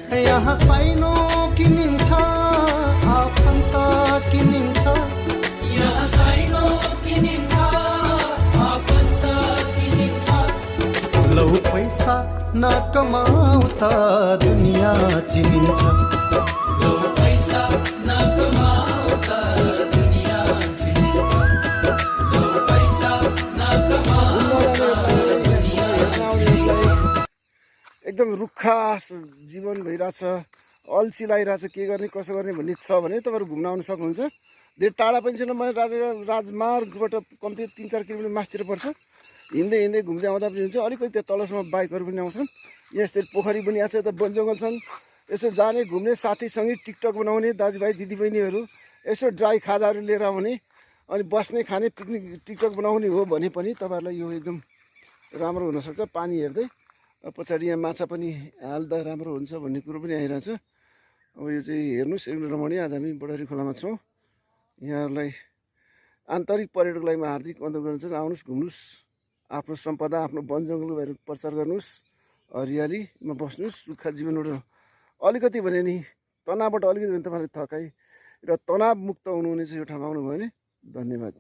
यहाँ साइनो किनिन्छ आफन्त किनिन्छ यहाँ साइनो किनिन्छ आफन्त किनिन्छ लौ पैसा नकमाउ त दुनियाँ चिनिन्छ लौ पैसा नकमाउ त दुनियाँ चिनिन्छ लौ पैसा नकमाउ त दुनियाँ चिनिन्छ। एकदम रुखा जीवन भइरहेछ, अल्छी लागिरहेछ, के गर्ने कसो गर्ने भन्ने छ भने तपाईँहरू घुम्न आउनु सक्नुहुन्छ। धेरै टाढा पनि छैन, मैले राजमार्गबाट कम्ती 3-4 किलोमिटर मास्तिर पर्छ। हिँड्दै हिँड्दै घुम्दै आउँदा पनि हुन्छ। अलिकति त्यहाँ तलसम्म बाइकहरू पनि आउँछन्। यहाँ यस्तै पोखरी पनि आएको छ, यता वन जङ्गल छन्। यसो जाने घुम्ने साथीसँगै टिकटक बनाउने दाजुभाइ दिदीबहिनीहरू यसो ड्राई खाजाहरू लिएर आउने अनि बस्ने खाने पिकनिक टिकटक बनाउने हो भने पनि तपाईँहरूलाई यो एकदम राम्रो हुनसक्छ। पानी हेर्दै पछाडि यहाँ माछा पनि हाल्दा राम्रो हुन्छ भन्ने कुरो पनि आइरहेछ। अब यो चाहिँ हेर्नुहोस् एकदम रमणीय। आज हामी बडारी खोलामा छौँ। यहाँहरूलाई आन्तरिक पर्यटकलाई म हार्दिक अनुरोध गर्छु, आउनुहोस् घुम्नुहोस्, आफ्नो सम्पदा आफ्नो वन जङ्गलहरू प्रचार गर्नुहोस्, हरियालीमा बस्नुहोस्। सुक्खा जीवनबाट अलिकति भने नि तनावबाट अलिकति भने तपाईँले थकाइ र तनाव मुक्त हुनुहुनेछ यो ठाउँमा आउनुभयो भने। धन्यवाद।